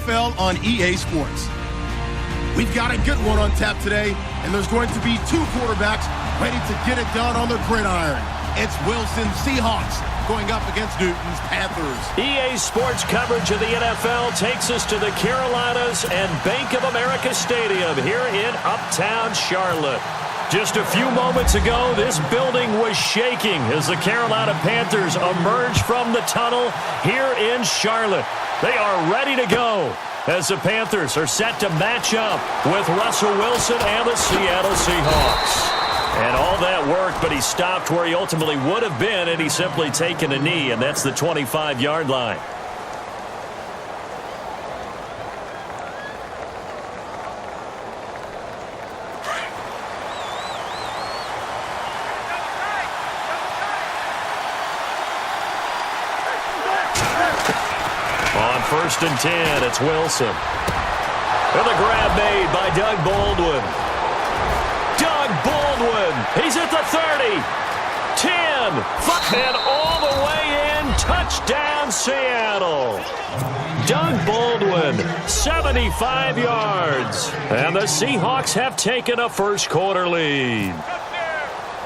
NFL on EA Sports. We've got a good one on tap today, and there's going to be two quarterbacks ready to get it done on the gridiron. It's Wilson's Seahawks going up against Newton's Panthers. EA Sports coverage of the NFL takes us to the Carolinas and Bank of America Stadium here in Uptown Charlotte. Just a few moments ago, this building was shaking as the Carolina Panthers emerged from the tunnel here in Charlotte. They are ready to go as the Panthers are set to match up with Russell Wilson and the Seattle Seahawks. And all that worked, but he stopped where he ultimately would have been, and he's simply taken a knee, and that's the 25-yard line. On 1st and 10, it's Wilson. And the grab made by Doug Baldwin. Doug Baldwin, he's at the 30, 10, and all the way in, touchdown Seattle. Doug Baldwin, 75 yards, and the Seahawks have taken a first quarter lead.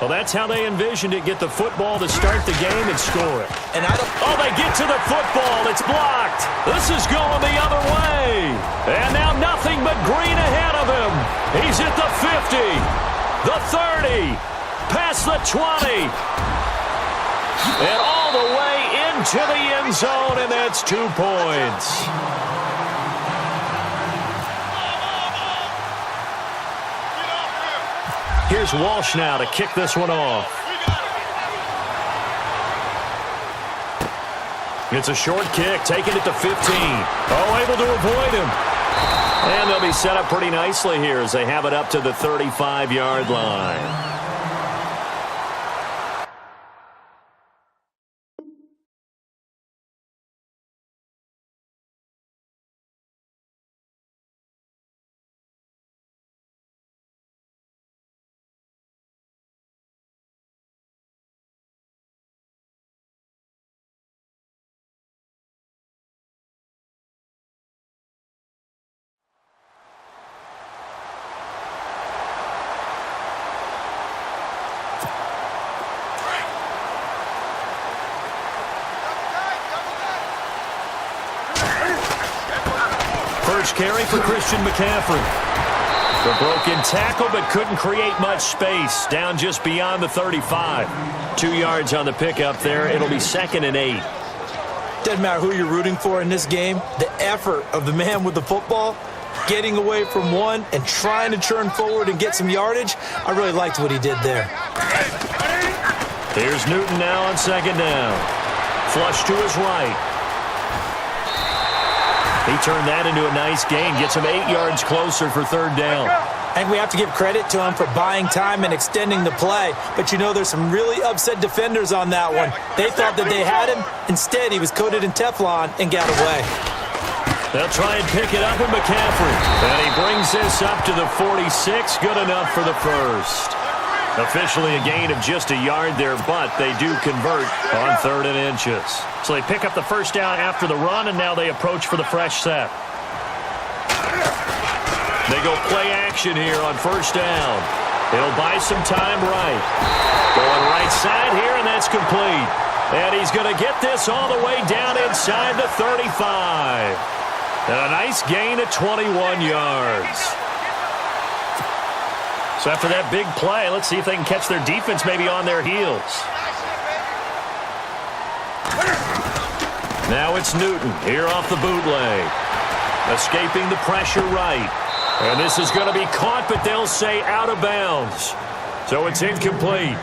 Well, that's how they envisioned it, get the football to start the game and score it. Oh, they get to the football, it's blocked. This is going the other way. And now nothing but green ahead of him. He's at the 50, the 30, past the 20, and all the way into the end zone, and that's 2 points. Here's Walsh now to kick this one off. It's a short kick, taking it to 15. Oh, able to avoid him. And they'll be set up pretty nicely here as they have it up to the 35-yard line. First carry for Christian McCaffrey. The broken tackle, but couldn't create much space. Down just beyond the 35. 2 yards on the pickup there. It'll be 2nd and 8. Doesn't matter who you're rooting for in this game. The effort of the man with the football, getting away from one and trying to churn forward and get some yardage, I really liked what he did there. Here's Newton now on 2nd down. Flush to his right. He turned that into a nice gain. Gets him 8 yards closer for 3rd down. And we have to give credit to him for buying time and extending the play. But you know there's some really upset defenders on that one. They thought that they had him. Instead, he was coated in Teflon and got away. They'll try and pick it up with McCaffrey. And he brings this up to the 46. Good enough for the first. Officially a gain of just a yard there, but they do convert on 3rd and inches. So they pick up the first down after the run, and now they approach for the fresh set. They go play action here on 1st down. It'll buy some time right. Going right side here, and that's complete. And he's going to get this all the way down inside the 35. And a nice gain of 21 yards. So after that big play, let's see if they can catch their defense maybe on their heels. Now it's Newton here off the bootleg. Escaping the pressure right. And this is going to be caught, but they'll say out of bounds. So it's incomplete.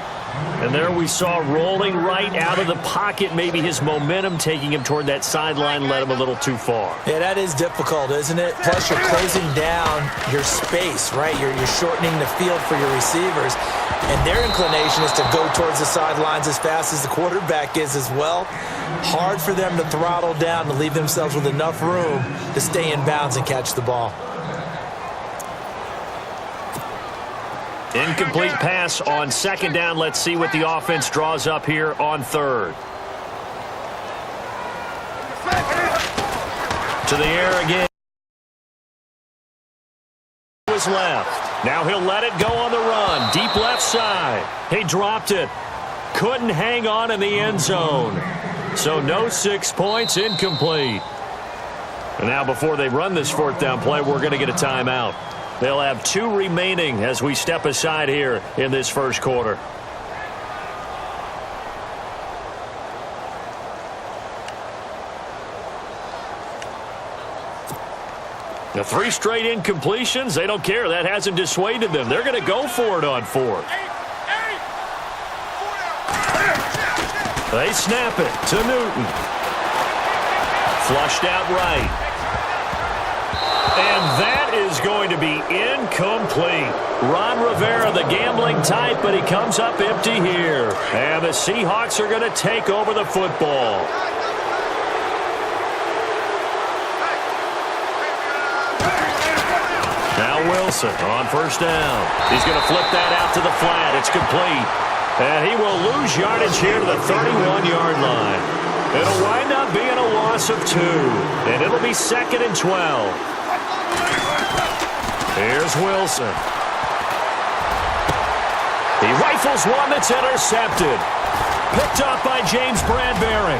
And there we saw rolling right out of the pocket. Maybe his momentum taking him toward that sideline led him a little too far. Yeah, that is difficult, isn't it? Plus, you're closing down your space, right? You're shortening the field for your receivers. And their inclination is to go towards the sidelines as fast as the quarterback is as well. Hard for them to throttle down to leave themselves with enough room to stay in bounds and catch the ball. Incomplete pass on 2nd down. Let's see what the offense draws up here on 3rd. To the air again. left. Now he'll let it go on the run. Deep left side. He dropped it. Couldn't hang on in the end zone. So no 6 points, incomplete. And now before they run this fourth down play, we're going to get a timeout. They'll have 2 remaining as we step aside here in this first quarter. The 3 straight incompletions, they don't care. That hasn't dissuaded them. They're going to go for it on fourth. They snap it to Newton. Flushed out right. And that is going to be incomplete. Ron Rivera, the gambling type, but he comes up empty here. And the Seahawks are going to take over the football. Now Wilson on first down. He's going to flip that out to the flat. It's complete. And he will lose yardage here to the 31-yard line. It'll wind up being a loss of 2. And it'll be 2nd and 12. Here's Wilson. He rifles one that's intercepted. Picked up by James Bradbury.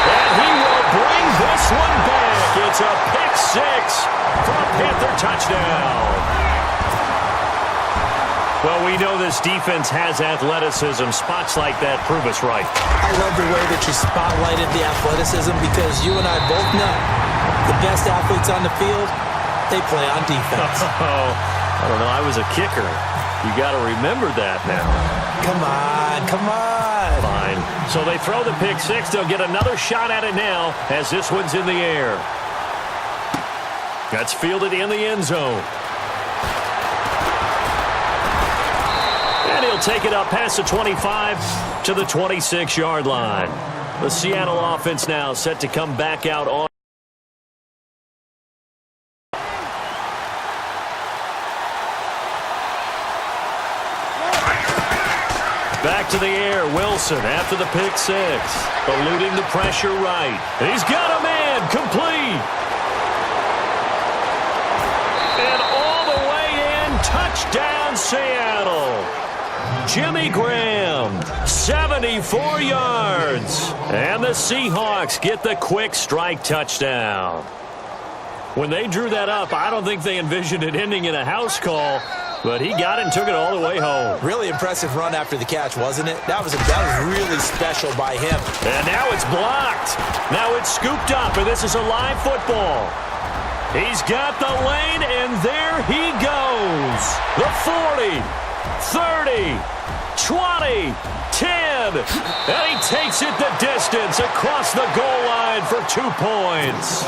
And he will bring this one back. It's a pick 6 for a Panther touchdown. Well, we know this defense has athleticism. Spots like that prove us right. I love the way that you spotlighted the athleticism because you and I both know the best athletes on the field, they play on defense. Oh, I don't know. I was a kicker. You got to remember that now. Come on, come on. Fine. So they throw the pick 6. They'll get another shot at it now as this one's in the air. That's fielded in the end zone. And he'll take it up past the 25 to the 26-yard line. The Seattle offense now set to come back out on. Back to the air, Wilson after the pick 6. Eluding the pressure right. He's got a man, complete. And all the way in, touchdown Seattle. Jimmy Graham, 74 yards. And the Seahawks get the quick strike touchdown. When they drew that up, I don't think they envisioned it ending in a house call. But he got it and took it all the way home. Really impressive run after the catch, wasn't it? That was really special by him. And now it's blocked. Now it's scooped up, and this is a live football. He's got the lane, and there he goes. The 40, 30, 20, 10. And he takes it the distance across the goal line for 2 points.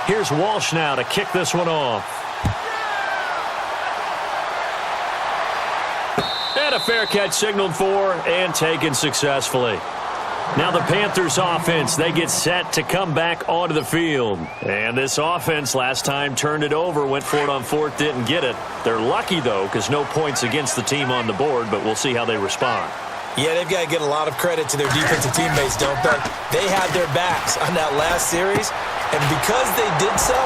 Here's Walsh now to kick this one off. And a fair catch signaled for and taken successfully. Now the Panthers offense, they get set to come back onto the field. And this offense last time turned it over, went for it on fourth, didn't get it. They're lucky, though, because no points against the team on the board, but we'll see how they respond. Yeah, they've got to get a lot of credit to their defensive teammates, don't they? They had their backs on that last series, and because they did so,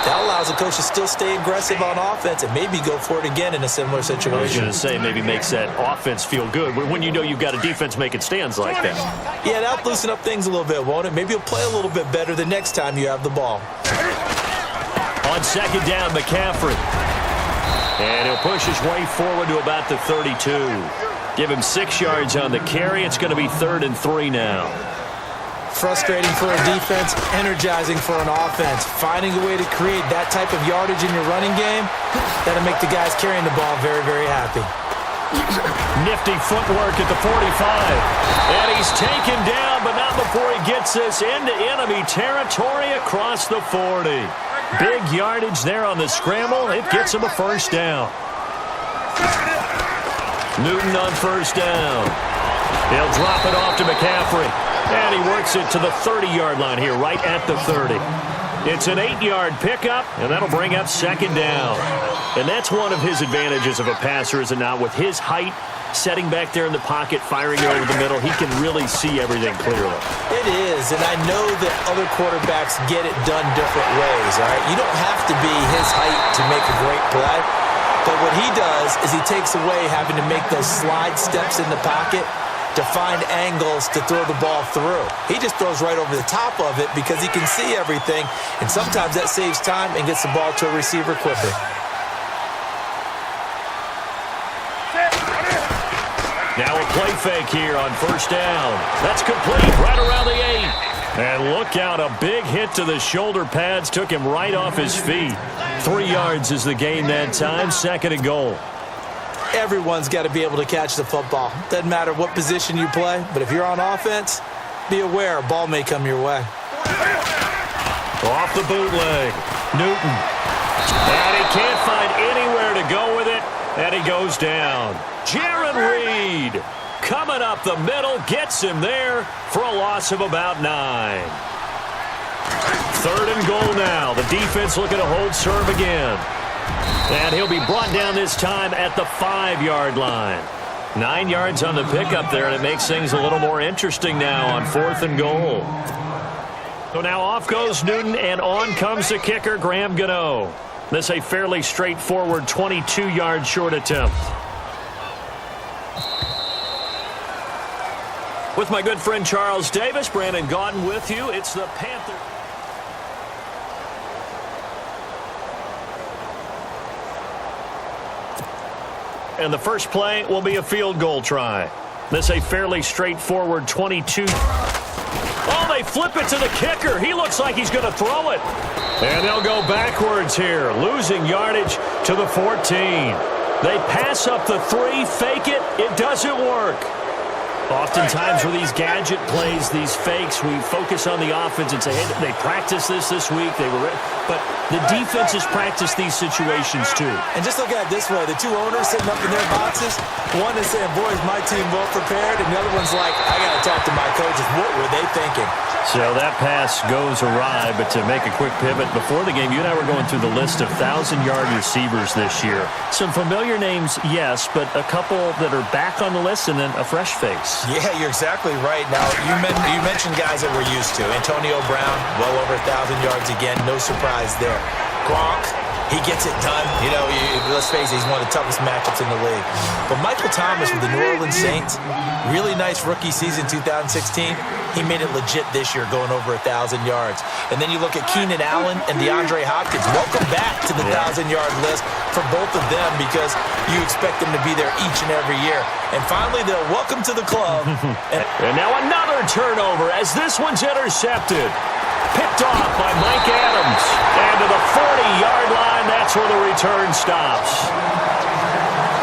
that allows the coach to still stay aggressive on offense and maybe go for it again in a similar situation. I was going to say maybe makes that offense feel good when you know you've got a defense making stands like that. Yeah, that'll loosen up things a little bit, won't it? Maybe you'll play a little bit better the next time you have the ball. On second down, McCaffrey. And he'll push his way forward to about the 32. Give him 6 yards on the carry. It's going to be 3rd and 3 now. Frustrating for a defense, energizing for an offense. Finding a way to create that type of yardage in your running game, that'll make the guys carrying the ball very, very happy. Nifty footwork at the 45. And he's taken down, but not before he gets this into enemy territory across the 40. Big yardage there on the scramble. It gets him a first down. Newton on first down. He'll drop it off to McCaffrey. And he works it to the 30-yard line here, right at the 30. It's an 8-yard pickup, and that'll bring up second down. And that's one of his advantages of a passer, is it not? With his height setting back there in the pocket, firing it over the middle. He can really see everything clearly. It is, and I know that other quarterbacks get it done different ways, all right? You don't have to be his height to make a great play, but what he does is he takes away having to make those slide steps in the pocket to find angles to throw the ball through. He just throws right over the top of it because he can see everything, and sometimes that saves time and gets the ball to a receiver quicker. Now a play fake here on first down. That's complete right around the 8. And look out, a big hit to the shoulder pads took him right off his feet. 3 yards is the gain that time, 2nd and goal. Everyone's got to be able to catch the football. Doesn't matter what position you play, but if you're on offense, be aware a ball may come your way. Off the bootleg, Newton. And he can't find anywhere to go with it, and he goes down. Jaron Reed coming up the middle, gets him there for a loss of about 9. 3rd and goal now. The defense looking to hold serve again. And he'll be brought down this time at the 5-yard line. 9 yards on the pickup there, and it makes things a little more interesting now on 4th and goal. So now off goes Newton, and on comes the kicker, Graham Gano. This a fairly straightforward 22-yard short attempt. With my good friend Charles Davis, Brandon Gaudin with you. It's the Panthers. And the first play will be a field goal try. This a fairly straightforward 22. Oh, they flip it to the kicker. He looks like he's going to throw it. And they'll go backwards here, losing yardage to the 14. They pass up the 3, fake it. It doesn't work. Oftentimes with these gadget plays, these fakes, we focus on the offense and say, hey, they practiced this week. But the defense has practiced these situations too. And just look at it this way. The 2 owners sitting up in their boxes, one is saying, boy, is my team well prepared, and the other one's like, I got to talk to my coaches. What were they thinking? So that pass goes awry, but to make a quick pivot, before the game, you and I were going through the list of 1,000-yard receivers this year. Some familiar names, yes, but a couple that are back on the list and then a fresh face. Yeah, you're exactly right. Now, you mentioned guys that we're used to. Antonio Brown, well over 1,000 yards again. No surprise there. Gronk, he gets it done. You know, let's face it, he's one of the toughest matchups in the league. But Michael Thomas with the New Orleans Saints, really nice rookie season 2016. He made it legit this year, going over 1,000 yards. And then you look at Keenan Allen and DeAndre Hopkins. Welcome back to the 1,000-yard list for both of them because you expect them to be there each and every year. And finally, they'll welcome to the club. And now another turnover as this one's intercepted. Picked off by Mike Adams. And to the 40-yard line, that's where the return stops.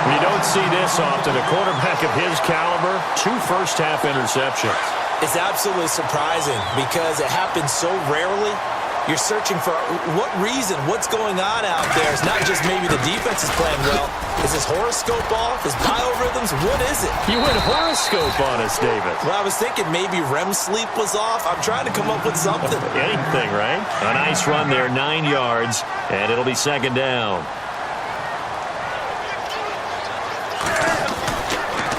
You don't see this often. A quarterback of his caliber, 2 first-half interceptions. It's absolutely surprising because it happens so rarely. You're searching for what reason, what's going on out there. It's not just maybe the defense is playing well. Is his horoscope off? His biorhythms? What is it? You went horoscope on us, David. Well, I was thinking maybe REM sleep was off. I'm trying to come up with something. Anything, right? A nice run there, 9 yards, and it'll be 2nd down.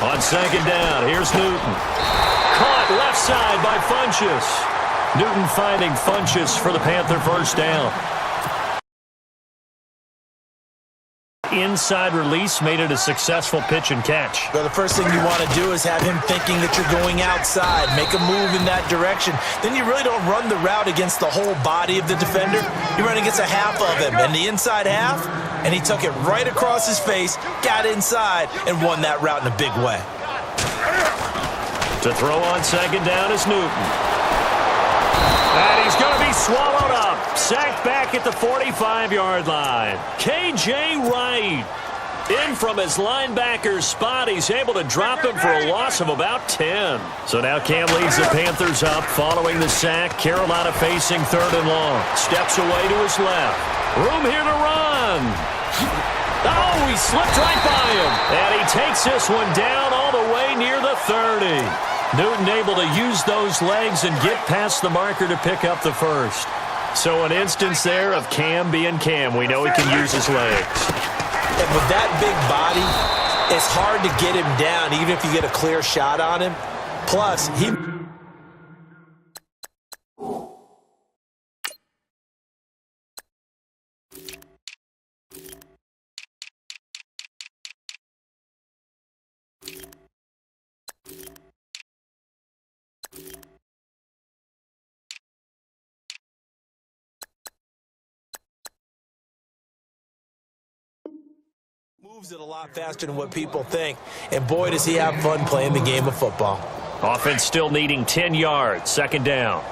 On 2nd down, here's Newton. Caught left side by Funchess. Newton finding Funchess for the Panther first down. Inside release made it a successful pitch and catch. Well, the first thing you want to do is have him thinking that you're going outside, make a move in that direction. Then you really don't run the route against the whole body of the defender. You run against a half of him, and the inside half, and he took it right across his face, got inside, and won that route in a big way. To throw on 2nd down is Newton. And he's going to be swallowed up. Sacked back at the 45-yard line. K.J. Wright in from his linebacker spot. He's able to drop him for a loss of about 10. So now Cam leads the Panthers up following the sack. Carolina facing 3rd and long. Steps away to his left. Room here to run. Oh, he slipped right by him. And he takes this one down all the way near the 30. Newton able to use those legs and get past the marker to pick up the first. So an instance there of Cam being Cam. We know he can use his legs. And with that big body, It's hard to get him down, even if you get a clear shot on him. Plus, he... moves it a lot faster than what people think. And boy, does he have fun playing the game of football. Offense still needing 10 yards. Second down.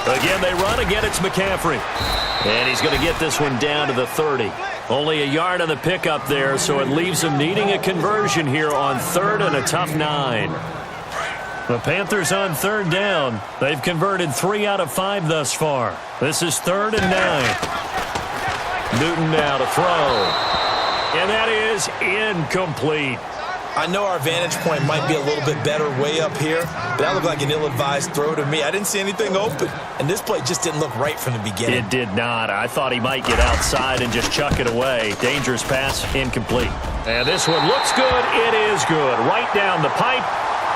Again, they run. Again, it's McCaffrey. And he's going to get this one down to the 30. Only a yard on the pickup there, so it leaves him needing a conversion here on third and a tough 9. The Panthers on third down. They've converted 3 out of 5 thus far. This is 3rd and 9. Newton now to throw. And that is incomplete. I know our vantage point might be a little bit better way up here, but that looked like an ill-advised throw to me. I didn't see anything open, and this play just didn't look right from the beginning. It did not. I thought he might get outside and just chuck it away. Dangerous pass, incomplete. And this one looks good. It is good. Right down the pipe.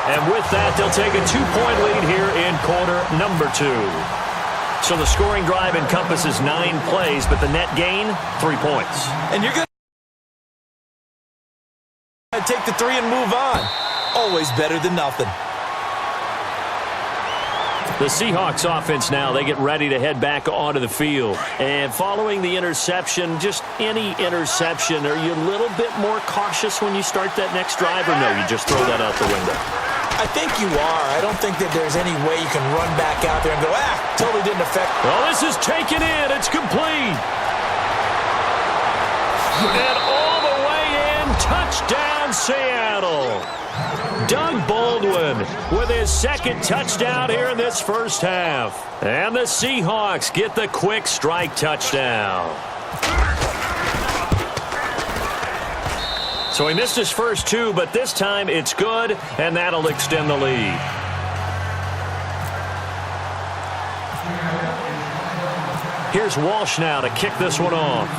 And with that, they'll take a 2-point lead here in quarter number 2. So the scoring drive encompasses 9 plays, but the net gain, 3 points. And you're going to take the 3 and move on. Always better than nothing. The Seahawks offense now, they get ready to head back onto the field. And following the interception, just any interception, are you a little bit more cautious when you start that next drive, or no, you just throw that out the window? I think you are. I don't think that there's any way you can run back out there and go, totally didn't affect. Well, this is taken in. It's complete. And all the way in, touchdown Seattle. Doug Baldwin with his second touchdown here in this first half. And the Seahawks get the quick strike touchdown. So he missed his first 2, but this time it's good, and that'll extend the lead. Here's Walsh now to kick this one off.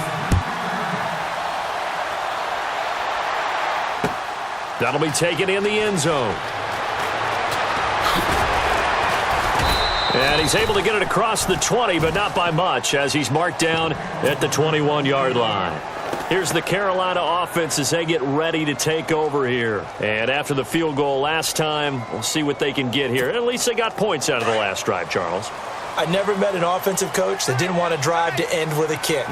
That'll be taken in the end zone. And he's able to get it across the 20, but not by much, as he's marked down at the 21-yard line. Here's the Carolina offense as they get ready to take over here. And after the field goal last time, we'll see what they can get here. At least they got points out of the last drive, Charles. I never met an offensive coach that didn't want to drive to end with a kick.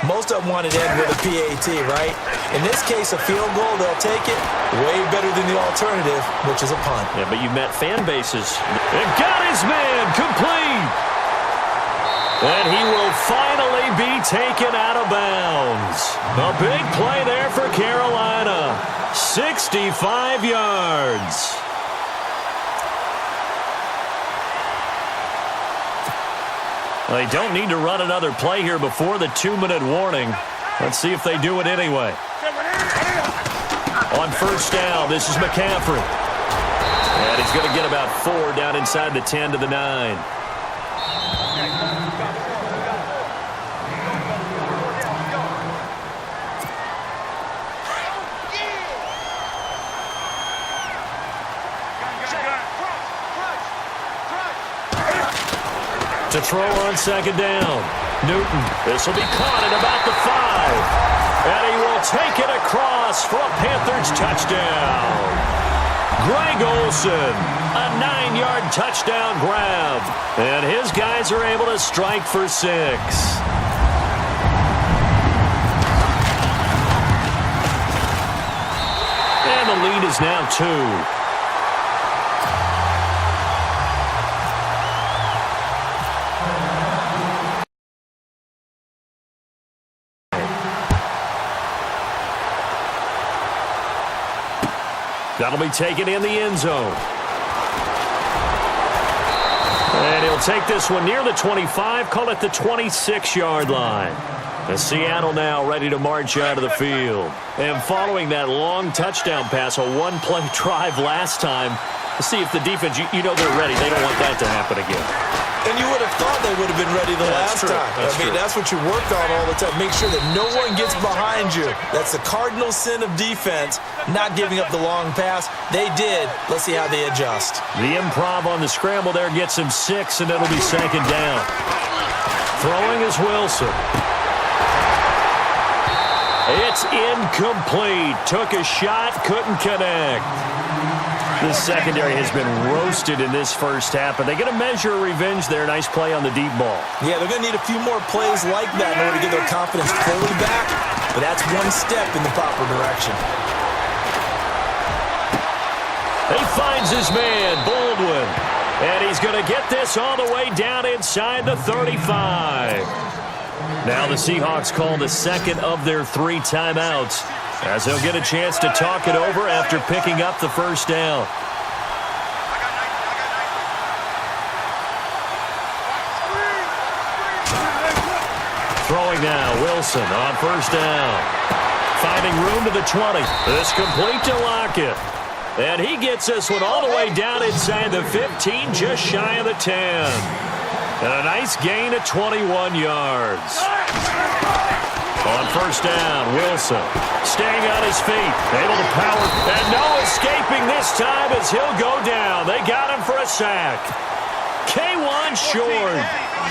Most of them want to end with a PAT, right? In this case, a field goal, they'll take it. Way better than the alternative, which is a punt. Yeah, but you've met fan bases. And got his man complete. And he will finally be taken out of bounds. A big play there for Carolina. 65 yards. They don't need to run another play here before the 2-minute warning. Let's see if they do it anyway. On first down, this is McCaffrey. And he's going to get about 4 down inside the 10 to the 9. To throw on second down. Newton. This will be caught at about the 5. And he will take it across for a Panthers touchdown. Greg Olsen, a 9-yard touchdown grab. And his guys are able to strike for 6. And the lead is now 2. That'll be taken in the end zone. And he'll take this one near the 25, call it the 26-yard line. And Seattle now ready to march out of the field. And following that long touchdown pass, a one-play drive last time, See if the defense, you know they're ready. They don't want that to happen again. And you would have thought they would have been ready the last time. That's what you work on all the time. Make sure that no one gets behind you. That's the cardinal sin of defense, not giving up the long pass. They did. Let's see how they adjust. The improv on the scramble there gets him 6, and it'll be second down. Throwing is Wilson. It's incomplete. Took a shot, couldn't connect. The secondary has been roasted in this first half, but they get a measure of revenge there. Nice play on the deep ball. Yeah, they're going to need a few more plays like that in order to get their confidence fully back, but that's one step in the proper direction. He finds his man, Baldwin, and he's going to get this all the way down inside the 35. Now the Seahawks call the second of their 3 timeouts, as they'll get a chance to talk it over after picking up the first down. Throwing now, Wilson on first down. Finding room to the 20. This complete to Lockett. And he gets this one all the way down inside the 15, just shy of the 10. And a nice gain of 21 yards. On first down, Wilson staying on his feet, able to power, and no escaping this time as he'll go down. They got him for a sack. K1 short,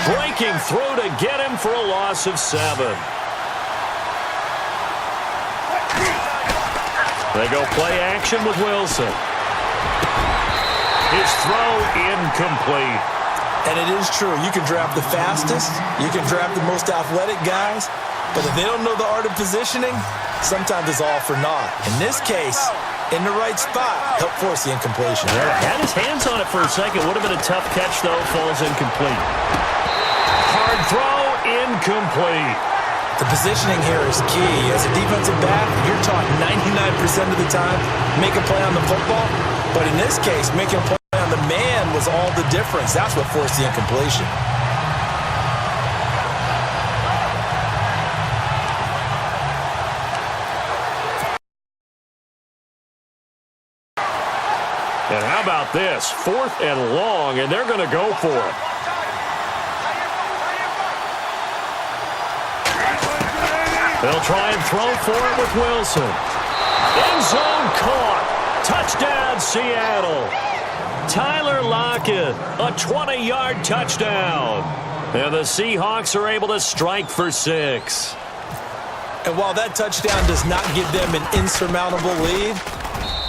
breaking through to get him for a loss of 7. They go play action with Wilson. His throw incomplete. And it is true. You can draft the fastest. You can draft the most athletic guys. But if they don't know the art of positioning, sometimes it's all for naught. In this case, in the right spot, help force the incompletion. Had his hands on it for a second. Would have been a tough catch, though. Falls incomplete. Hard throw, incomplete. The positioning here is key. As a defensive back, you're taught 99% of the time, make a play on the football. But in this case, making a play on the man was all the difference. That's what forced the incompletion. And how about this? 4th and long, and they're going to go for it. They'll try and throw for it with Wilson. End zone caught. Touchdown, Seattle. Tyler Lockett, a 20-yard touchdown. And the Seahawks are able to strike for 6. And while that touchdown does not give them an insurmountable lead,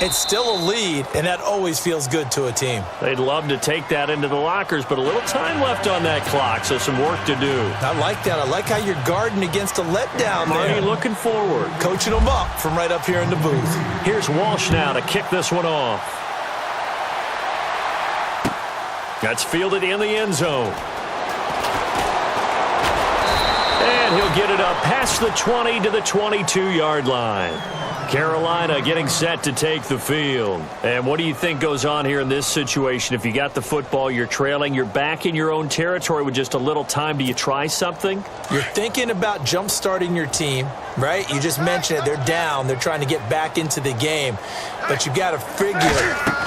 it's still a lead, and that always feels good to a team. They'd love to take that into the lockers, but a little time left on that clock, so some work to do. I like that. I like how you're guarding against a letdown there. Marty looking forward. Coaching them up from right up here in the booth. Here's Walsh now to kick this one off. That's fielded in the end zone. And he'll get it up past the 20 to the 22-yard line. Carolina getting set to take the field. And what do you think goes on here in this situation? If you got the football, you're trailing, you're back in your own territory with just a little time. Do you try something? You're thinking about jump-starting your team, right? You just mentioned it. They're down. They're trying to get back into the game. But you got to figure,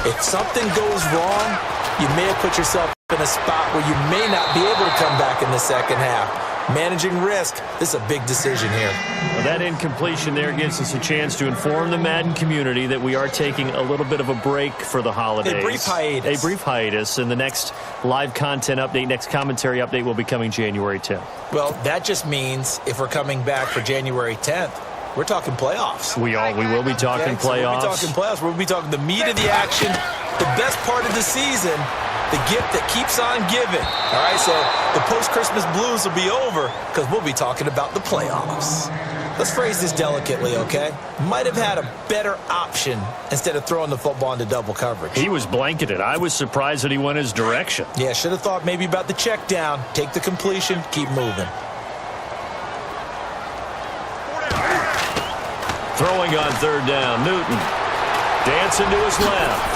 if something goes wrong, you may have put yourself in a spot where you may not be able to come back in the second half. Managing risk, this is a big decision here. Well, that incompletion there gives us a chance to inform the Madden community that we are taking a little bit of a break for the holidays. A brief hiatus. And the next live content update, next commentary update will be coming January 10th. Well, that just means if we're coming back for January 10th, we're talking playoffs. We will be talking playoffs. We'll be talking playoffs. We'll be talking the meat of the action, the best part of the season, the gift that keeps on giving. All right, so the post-Christmas blues will be over because we'll be talking about the playoffs. Let's phrase this delicately, okay? Might have had a better option instead of throwing the football into double coverage. He was blanketed. I was surprised that he went his direction. Yeah, should have thought maybe about the check down, take the completion, keep moving. Throwing on third down, Newton. Dancing to his left.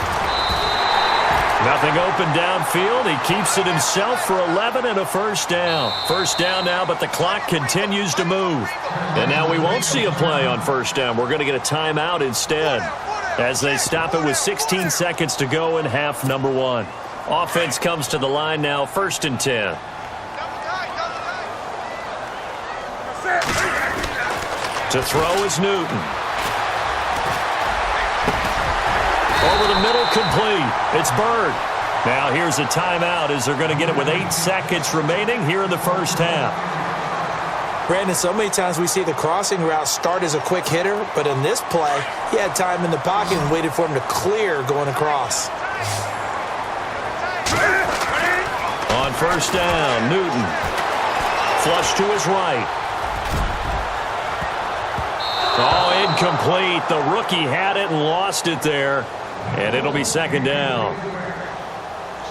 Nothing open downfield. He keeps it himself for 11 and a first down. First down now, but the clock continues to move. And now we won't see a play on first down. We're going to get a timeout instead. as they stop it with 16 seconds to go in half number one. Offense comes to the line now, 1st and 10. To throw is Newton. Over the middle, complete. It's Bird. Now here's a timeout as they're going to get it with 8 seconds remaining here in the first half. Brandon, so many times we see the crossing route start as a quick hitter, but in this play, he had time in the pocket and waited for him to clear going across. On 1st down, Newton. Flush to his right. Oh, incomplete. The rookie had it and lost it there, and it'll be 2nd down.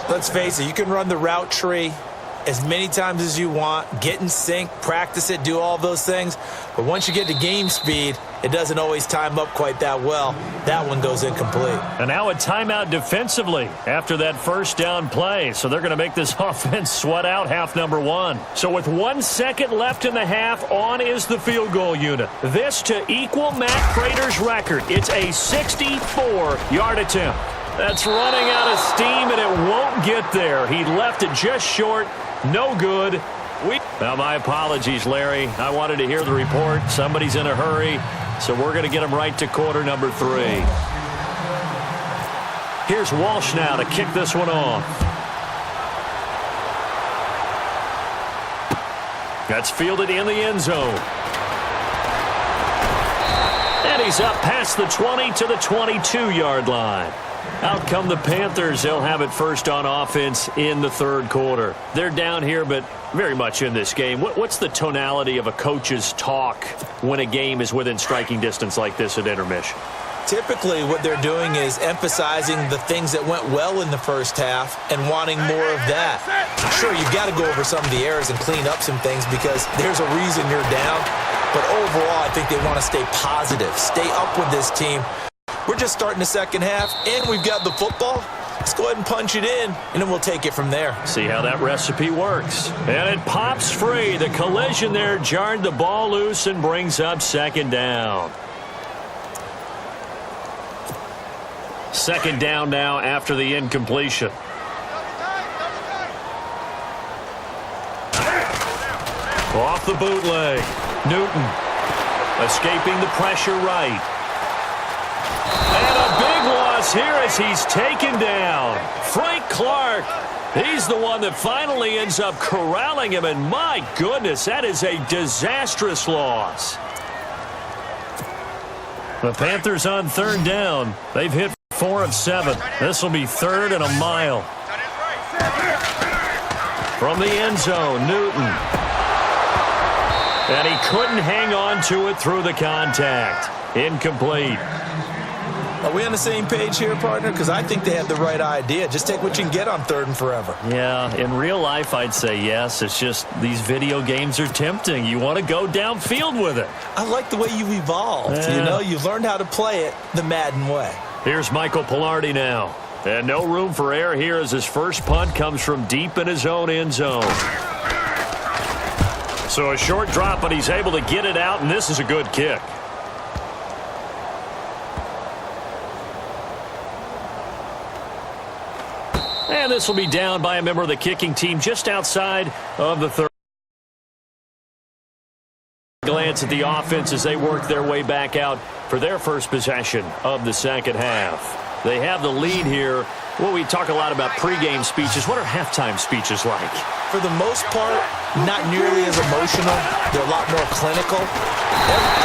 Let's face it, you can run the route tree as many times as you want, get in sync, practice it, do all those things. But once you get to game speed, it doesn't always time up quite that well. That one goes incomplete. And now a timeout defensively after that 1st down play. So they're going to make this offense sweat out half number one. So with 1 second left in the half, on is the field goal unit. This to equal Matt Prater's record. It's a 64-yard attempt. That's running out of steam, and it won't get there. He left it just short. No good. Now, my apologies, Larry. I wanted to hear the report. Somebody's in a hurry, so we're going to get him right to quarter number 3. Here's Walsh now to kick this one off. That's fielded in the end zone. And he's up past the 20 to the 22-yard line. Out come the Panthers. They'll have it first on offense in the 3rd quarter. They're down here, but very much in this game. What's the tonality of a coach's talk when a game is within striking distance like this at intermission? Typically, what they're doing is emphasizing the things that went well in the first half and wanting more of that. Sure, you've got to go over some of the errors and clean up some things because there's a reason you're down. But overall, I think they want to stay positive, stay up with this team. We're just starting the second half, and we've got the football. Let's go ahead and punch it in, and then we'll take it from there. See how that recipe works. And it pops free. The collision there jarred the ball loose and brings up 2nd down. 2nd down now after the incompletion. Off the bootleg. Newton escaping the pressure right. And a big loss here as he's taken down. Frank Clark, he's the one that finally ends up corralling him, and my goodness, that is a disastrous loss. The Panthers on 3rd down. They've hit 4 of 7. This will be 3rd and a mile. From the end zone, Newton. And he couldn't hang on to it through the contact. Incomplete. Are we on the same page here, partner? Because I think they had the right idea. Just take what you can get on 3rd and forever. Yeah, in real life, I'd say yes. It's just these video games are tempting. You want to go downfield with it. I like the way you've evolved. Yeah. You know, you've learned how to play it the Madden way. Here's Michael Pilardi now. And no room for error here as his first punt comes from deep in his own end zone. So a short drop, but he's able to get it out, and this is a good kick. And this will be down by a member of the kicking team just outside of the 3rd. Glance at the offense as they work their way back out for their first possession of the 2nd half. They have the lead here. Well, we talk a lot about pregame speeches. What are halftime speeches like? For the most part, not nearly as emotional. They're a lot more clinical.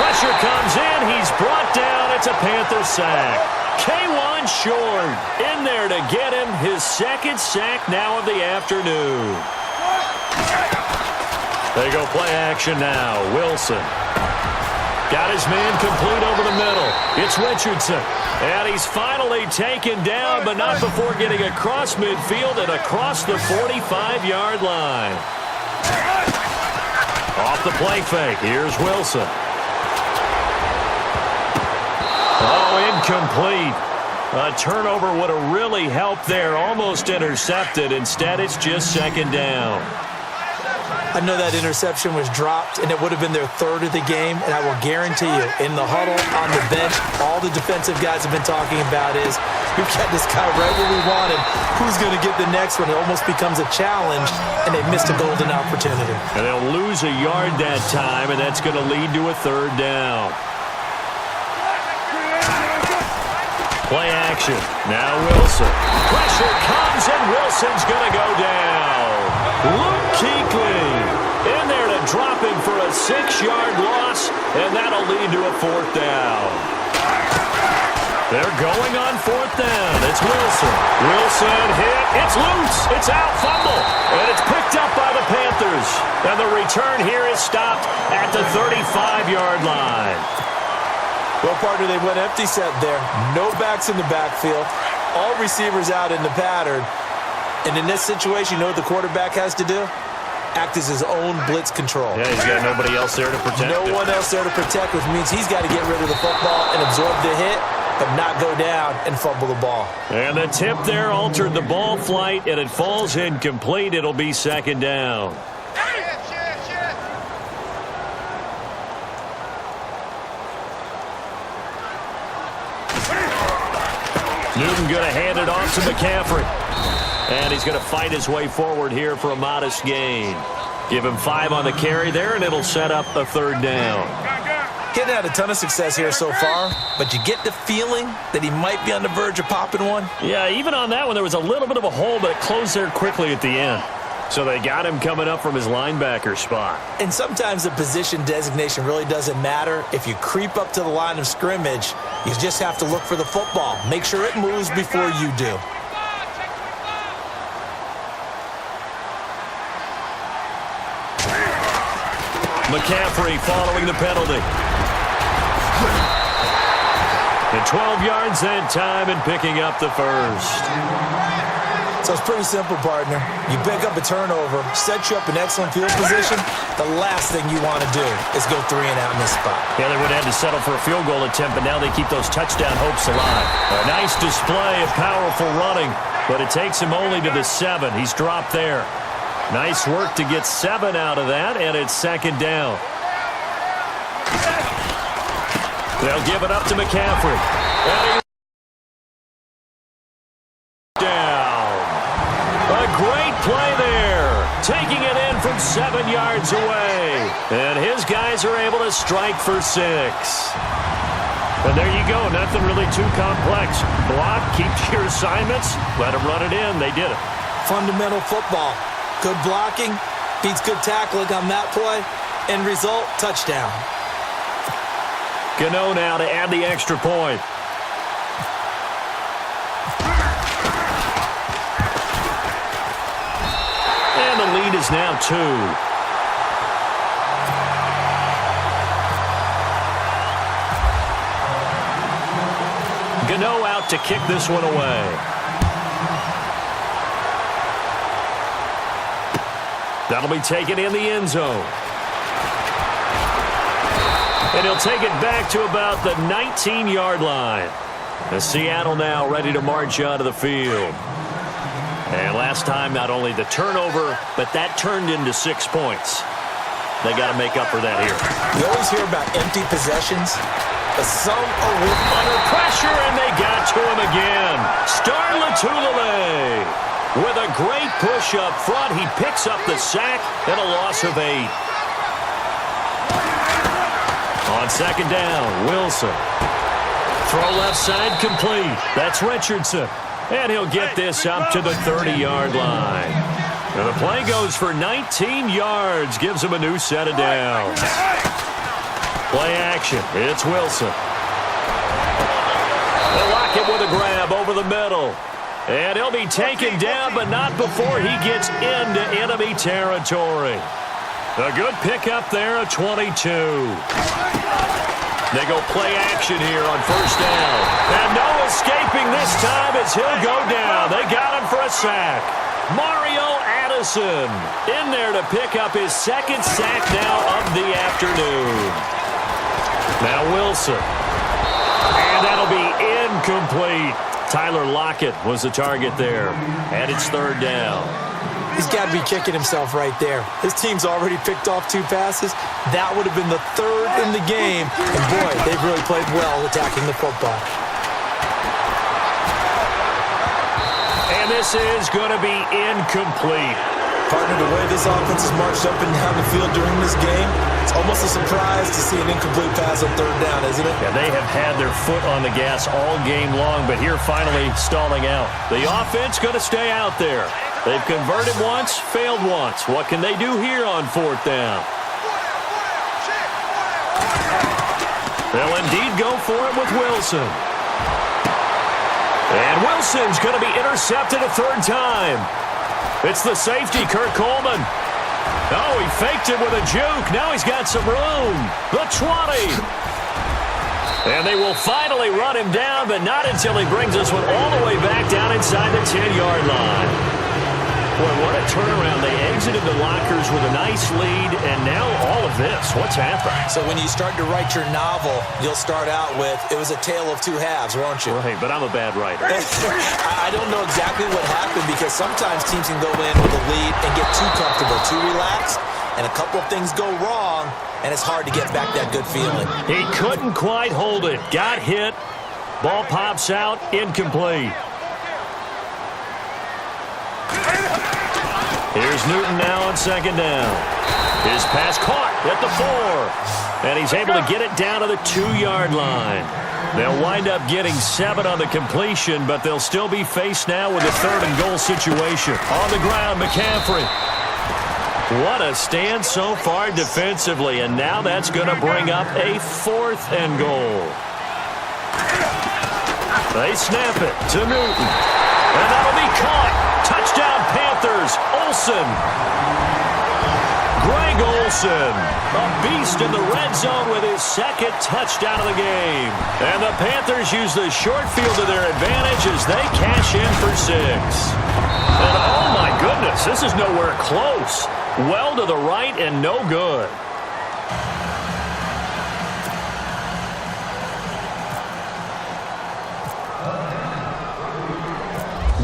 Pressure comes in. He's brought down. It's a Panther sack. K1 Short in there to get him his 2nd sack now of the afternoon. They go play action now. Wilson got his man complete over the middle. It's Richardson. And he's finally taken down, but not before getting across midfield and across the 45-yard line. Off the play fake. Here's Wilson. Oh, incomplete. A turnover would have really helped there. Almost intercepted. Instead, it's just 2nd down. I know that interception was dropped, and it would have been their third of the game, and I will guarantee you, in the huddle, on the bench, all the defensive guys have been talking about is, we've got this guy right where we want him. Who's going to get the next one? It almost becomes a challenge, and they missed a golden opportunity. And they'll lose a yard that time, and that's going to lead to a third down. Play action. Now Wilson. Pressure comes, and Wilson's going to go down. Luke Kuechly in there to drop him for a 6-yard loss, and that'll lead to a fourth down. They're going on fourth down. It's Wilson. Wilson hit. It's loose. It's out. Fumble. And it's picked up by the Panthers. And the return here is stopped at the 35-yard line. Well, partner, they went empty set there. No backs in the backfield. All receivers out in the pattern. And in this situation, you know what the quarterback has to do? Act as his own blitz control. Yeah, he's got nobody else there to protect him. No one else there to protect, which means he's got to get rid of the football and absorb the hit, but not go down and fumble the ball. And the tip there altered the ball flight, and it falls incomplete. It'll be second down. Newton going to hand it off to McCaffrey. And he's going to fight his way forward here for a modest gain. Give him 5 on the carry there, and it'll set up a third down. Getting had a ton of success here so far, but you get the feeling that he might be on the verge of popping one. Yeah, even on that one, there was a little bit of a hole, but it closed there quickly at the end. So they got him coming up from his linebacker spot. And sometimes the position designation really doesn't matter. If you creep up to the line of scrimmage, you just have to look for the football. Make sure it moves before you do. McCaffrey following the penalty. And 12 yards that time and picking up the first. So it's pretty simple, partner. You pick up a turnover, set you up in excellent field position. The last thing you want to do is go 3 and out in this spot. Yeah, they would have had to settle for a field goal attempt, but now they keep those touchdown hopes alive. A nice display of powerful running, but it takes him only to the 7. He's dropped there. Nice work to get 7 out of that, and it's second down. They'll give it up to McCaffrey. And down. A great play there. Taking it in from 7 yards away. And his guys are able to strike for 6. And there you go. Nothing really too complex. Block, keep your assignments, let them run it in. They did it. Fundamental football. Good blocking, beats good tackling on that play. End result, touchdown. Gano now to add the extra point. And the lead is now 2. Gano out to kick this one away. That'll be taken in the end zone. And he'll take it back to about the 19-yard line. As Seattle now ready to march onto the field. And last time, not only the turnover, but that turned into 6 points. They got to make up for that here. You always hear about empty possessions, but some are under pressure, and they got to him again. Star Lotulelei. With a great push up front, he picks up the sack and a loss of 8. On second down, Wilson. Throw left side complete. That's Richardson. And he'll get this up to the 30-yard line. And the play goes for 19 yards, gives him a new set of downs. Play action. It's Wilson. They'll lock it with a grab over the middle. And he'll be taken down, but not before he gets into enemy territory. A good pickup there, a 22. They go play action here on first down. And no escaping this time as he'll go down. They got him for a sack. Mario Addison in there to pick up his second sack now of the afternoon. Now Wilson. And that'll be incomplete. Tyler Lockett was the target there. And it's third down. He's got to be kicking himself right there. His team's already picked off 2 passes. That would have been the 3rd in the game. And boy, they've really played well attacking the football. And this is going to be incomplete. Partner, the way this offense has marched up and down the field during this game, it's almost a surprise to see an incomplete pass on 3rd down, isn't it? Yeah, they have had their foot on the gas all game long, but here finally stalling out. The offense going to stay out there. They've converted once, failed once. What can they do here on 4th down? They'll indeed go for it with Wilson. And Wilson's going to be intercepted a 3rd time. It's the safety, Kurt Coleman. Oh, he faked it with a juke. Now he's got some room. The 20. And they will finally run him down, but not until he brings this one all the way back down inside the 10-yard line. Boy, what a turnaround. They exited the lockers with a nice lead, and now all of this. What's happened? So when you start to write your novel, you'll start out with, it was a tale of 2 halves, won't you? Right, but I'm a bad writer. I don't know exactly what happened because sometimes teams can go in with a lead and get too comfortable, too relaxed, and a couple of things go wrong, and it's hard to get back that good feeling. He couldn't quite hold it. Got hit. Ball pops out. Incomplete. Here's Newton now on 2nd down. His pass caught at the 4. And he's able to get it down to the 2-yard line. They'll wind up getting 7 on the completion, but they'll still be faced now with a 3rd and goal situation. On the ground, McCaffrey. What a stand so far defensively, and now that's going to bring up a 4th and goal. They snap it to Newton. And that'll be caught. Touchdown, Panthers. Olsen. Greg Olsen, a beast in the red zone with his 2nd touchdown of the game. And the Panthers use the short field to their advantage as they cash in for 6. And oh my goodness, this is nowhere close. Well to the right and no good.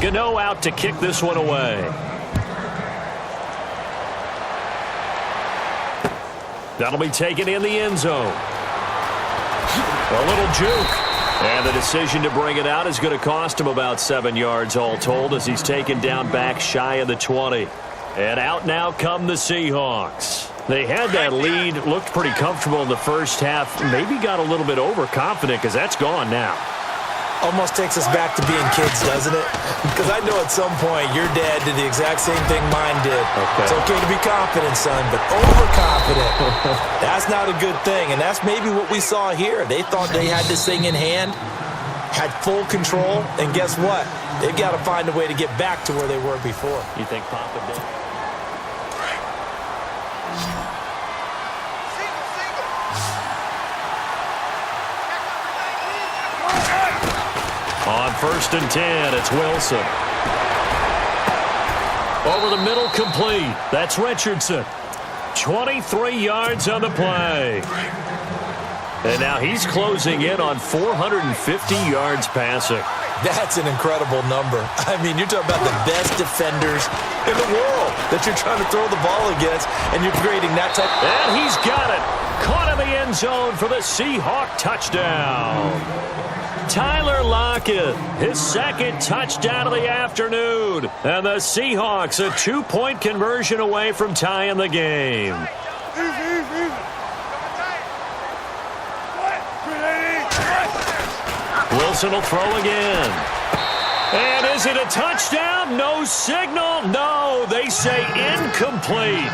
Gano out to kick this one away. That'll be taken in the end zone. A little juke. And the decision to bring it out is going to cost him about 7 yards all told as he's taken down back shy of the 20. And out now come the Seahawks. They had that lead, looked pretty comfortable in the first half. Maybe got a little bit overconfident because that's gone now. Almost takes us back to being kids, doesn't it? Because I know at some point your dad did the exact same thing mine did. Okay. It's okay to be confident, son, but overconfident, that's not a good thing. And that's maybe what we saw here. They thought they had this thing in hand, had full control, and guess what? They've got to find a way to get back to where they were before. You think Papa did? On 1st and 10, it's Wilson. Over the middle, complete. That's Richardson. 23 yards on the play. And now he's closing in on 450 yards passing. That's an incredible number. I mean, you're talking about the best defenders in the world that you're trying to throw the ball against, and you're creating that type. And he's got it. Caught in the end zone for the Seahawk touchdown. Tyler Lockett, his 2nd touchdown of the afternoon. And the Seahawks a 2-point conversion away from tying the game. Wilson will throw again. And is it a touchdown? No signal. No, they say incomplete.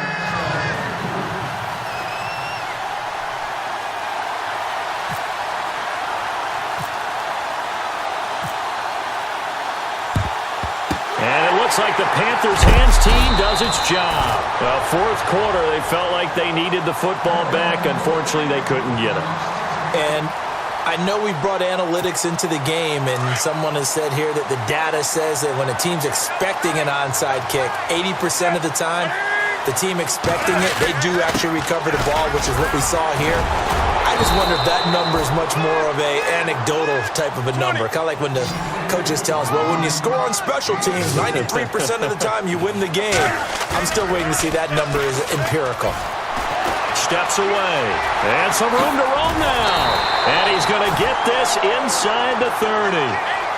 And it looks like the Panthers' hands team does its job. Well, 4th quarter, they felt like they needed the football back. Unfortunately, they couldn't get it. And I know we brought analytics into the game, and someone has said here that the data says that when a team's expecting an onside kick, 80% of the time, the team expecting it, they do actually recover the ball, which is what we saw here. I I just wonder if that number is much more of a anecdotal type of a number. Kind of like when the coaches tell us, well, when you score on special teams, 93% of the time you win the game. I'm still waiting to see that number is empirical. Steps away. And some room to roam now. And he's going to get this inside the 30.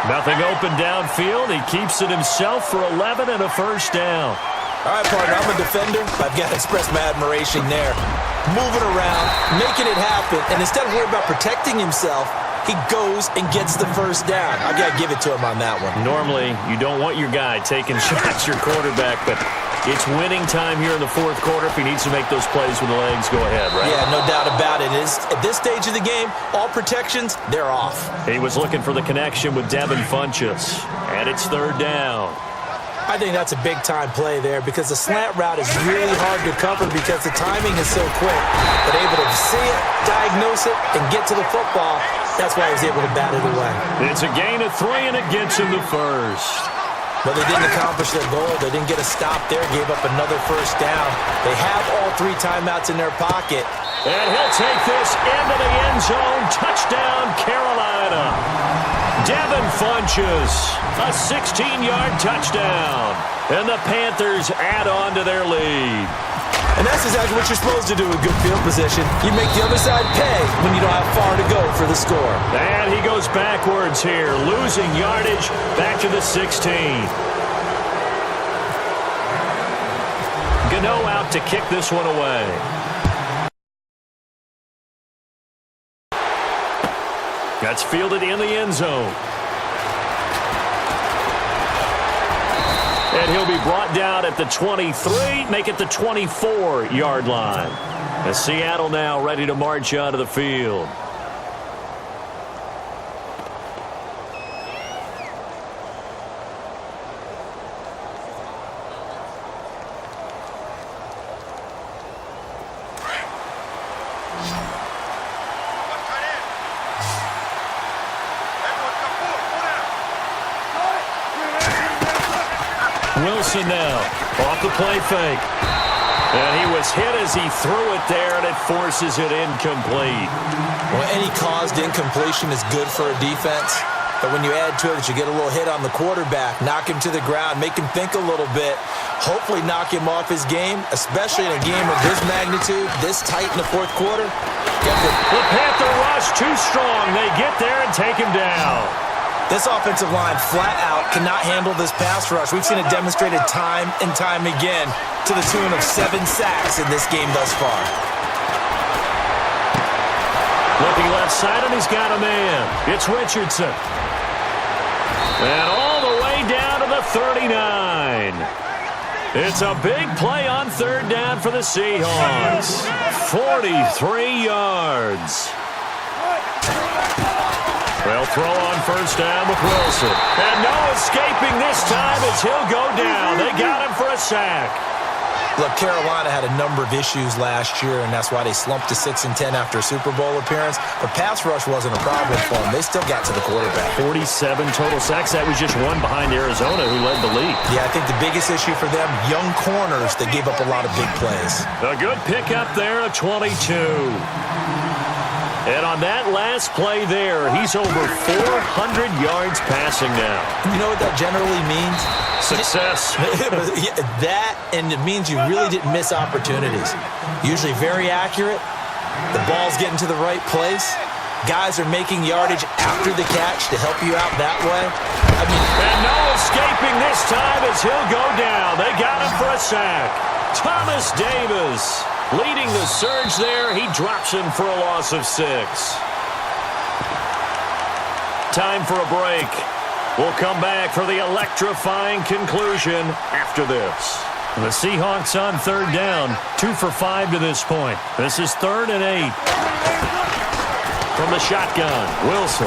Nothing open downfield. He keeps it himself for 11 and a first down. All right, partner, I'm a defender. I've got to express my admiration there. Moving around, making it happen, and instead of worrying about protecting himself, he goes and gets the first down. I've got to give it to him on that one. Normally, you don't want your guy taking shots, your quarterback, but it's winning time here in the fourth quarter. If he needs to make those plays with the legs, go ahead, right? Yeah, no doubt about it. At this stage of the game, all protections, they're off. He was looking for the connection with Devin Funchess, and it's third down. I think that's a big-time play there because the slant route is really hard to cover because the timing is so quick. But able to see it, diagnose it, and get to the football, that's why he was able to bat it away. It's a gain of 3, and it gets him to first. But they didn't accomplish their goal. They didn't get a stop there, gave up another first down. They have all 3 timeouts in their pocket. And he'll take this into the end zone. Touchdown, Carolina. Devin Funchess, a 16-yard touchdown. And the Panthers add on to their lead. And that's exactly what you're supposed to do in good field position. You make the other side pay when you don't have far to go for the score. And he goes backwards here, losing yardage back to the 16. Gano out to kick this one away. That's fielded in the end zone. And he'll be brought down at the 23, make it the 24-yard line. As Seattle now ready to march onto the field. Wilson now off the play fake. And he was hit as he threw it there, and it forces it incomplete. Well, any caused incompletion is good for a defense. But when you add to it that you get a little hit on the quarterback, knock him to the ground, make him think a little bit, hopefully knock him off his game, especially in a game of this magnitude, this tight in the fourth quarter. The Panther rush too strong. They get there and take him down. This offensive line flat out cannot handle this pass rush. We've seen it demonstrated time and time again to the tune of 7 sacks in this game thus far. Looking left side, and he's got a man. It's Richardson. And all the way down to the 39. It's a big play on third down for the Seahawks. 43 yards. They'll throw on first down with Wilson. And no escaping this time as he'll go down. They got him for a sack. Look, Carolina had a number of issues last year, and that's why they slumped to 6-10 after a Super Bowl appearance. But pass rush wasn't a problem for them. They still got to the quarterback. 47 total sacks. That was just one behind Arizona, who led the league. Yeah, I think the biggest issue for them, young corners that gave up a lot of big plays. A good pickup there, a 22. And on that last play there, he's over 400 yards passing now. You know what that generally means? Success. That, and it means you really didn't miss opportunities. Usually very accurate. The ball's getting to the right place. Guys are making yardage after the catch to help you out that way. And no escaping this time as he'll go down. They got him for a sack. Thomas Davis leading the surge there. He drops him for a loss of 6. Time for a break. We'll come back for the electrifying conclusion after this. The Seahawks on third down, 2 for 5 to this point. This is 3rd and 8. From the shotgun, Wilson.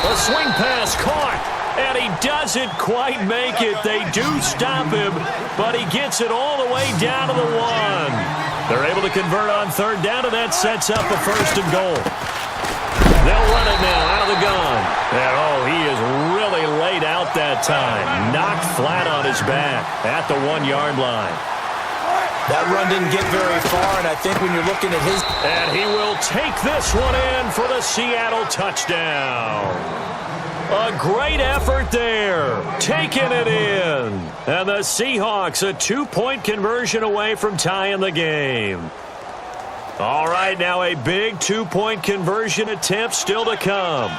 A swing pass caught, and he doesn't quite make it. They do stop him, but he gets it all the way down to the 1. They're able to convert on third down, and that sets up a 1st and goal. They'll run it now out of the gun. And, he is really laid out that time. Knocked flat on his back at the 1-yard line. That run didn't get very far, and I think when you're looking at his... And he will take this one in for the Seattle touchdown. A great effort there, taking it in. And the Seahawks a 2-point conversion away from tying the game. All right, now a big 2-point conversion attempt still to come.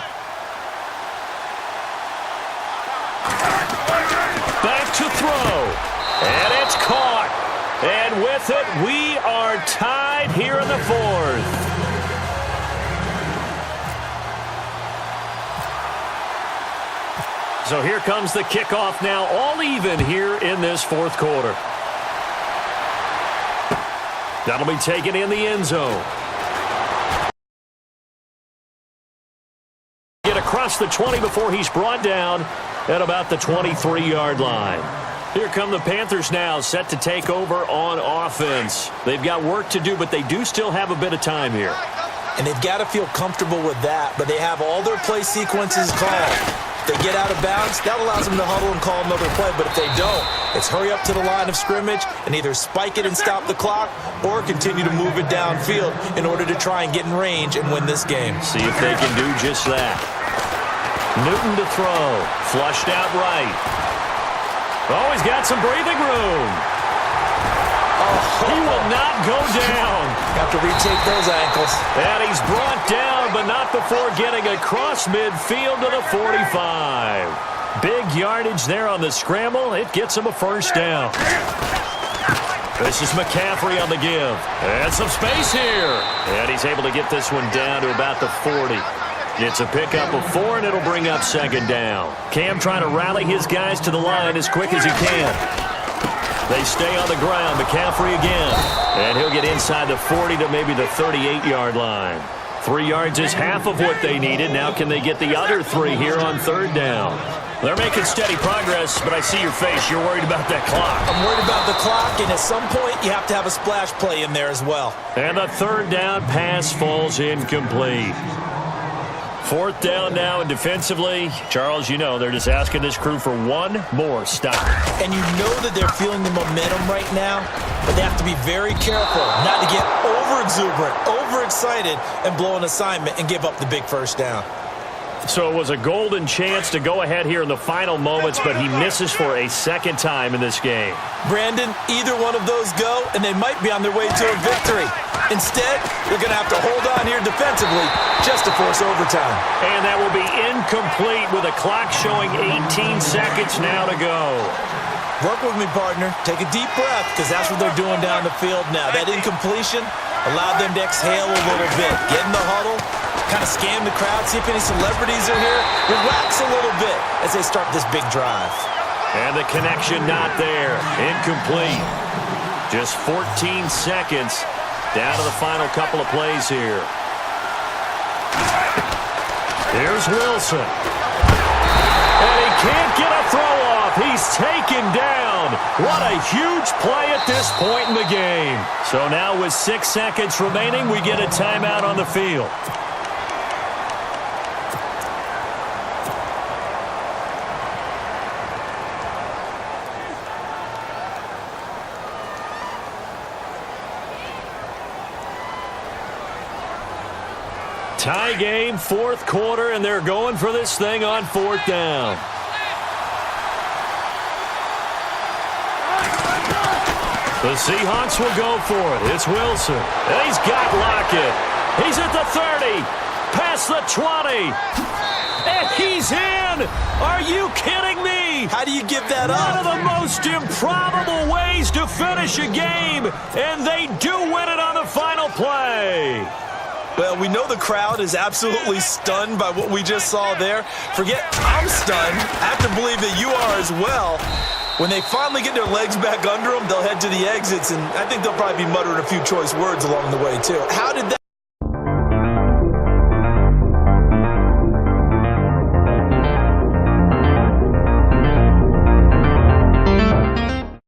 Back to throw, and it's caught. And with it, we are tied here in the fourth. So here comes the kickoff now, all even here in this fourth quarter. That'll be taken in the end zone. Get across the 20 before he's brought down at about the 23-yard line. Here come the Panthers now, set to take over on offense. They've got work to do, but they do still have a bit of time here. And they've got to feel comfortable with that, but they have all their play sequences called. If they get out of bounds, that allows them to huddle and call another play, but if they don't, it's hurry up to the line of scrimmage and either spike it and stop the clock or continue to move it downfield in order to try and get in range and win this game. See if they can do just that. Newton to throw, flushed out right. Oh, he's got some breathing room. He will not go down. Have to retake those ankles. And he's brought down, but not before getting across midfield to the 45. Big yardage there on the scramble. It gets him a first down. This is McCaffrey on the give. And some space here. And he's able to get this one down to about the 40. It's a pickup of 4, and it'll bring up second down. Cam trying to rally his guys to the line as quick as he can. They stay on the ground. McCaffrey again. And he'll get inside the 40 to maybe the 38-yard line. 3 yards is half of what they needed. Now can they get the other 3 here on third down? They're making steady progress, but I see your face. You're worried about that clock. I'm worried about the clock, and at some point you have to have a splash play in there as well. And the third down pass falls incomplete. Fourth down now, and defensively, Charles, you know, they're just asking this crew for one more stop. And you know that they're feeling the momentum right now, but they have to be very careful not to get over-exuberant, overexcited, and blow an assignment and give up the big first down. So it was a golden chance to go ahead here in the final moments, but he misses for a second time in this game. Brandon, either one of those go, and they might be on their way to a victory. Instead, they're going to have to hold on here defensively just to force overtime. And that will be incomplete with a clock showing 18 seconds now to go. Work with me, partner. Take a deep breath, because that's what they're doing down the field now. That incompletion allowed them to exhale a little bit. Get in the huddle, kind of scan the crowd, see if any celebrities are here. Relax a little bit as they start this big drive. And the connection not there. Incomplete. Just 14 seconds down to the final couple of plays here. Here's Wilson. And he can't get a throw off. He's taken down. What a huge play at this point in the game. So now with 6 seconds remaining, we get a timeout on the field. Tie game, fourth quarter, and they're going for this thing on fourth down. The Seahawks will go for it. It's Wilson. And he's got Lockett. He's at the 30. Past the 20. And he's in. Are you kidding me? How do you give that up? One of the most improbable ways to finish a game. And they do win it on the final play. Well, we know the crowd is absolutely stunned by what we just saw there. Forget I'm stunned. I have to believe that you are as well. When they finally get their legs back under them, they'll head to the exits, and I think they'll probably be muttering a few choice words along the way, too. How did that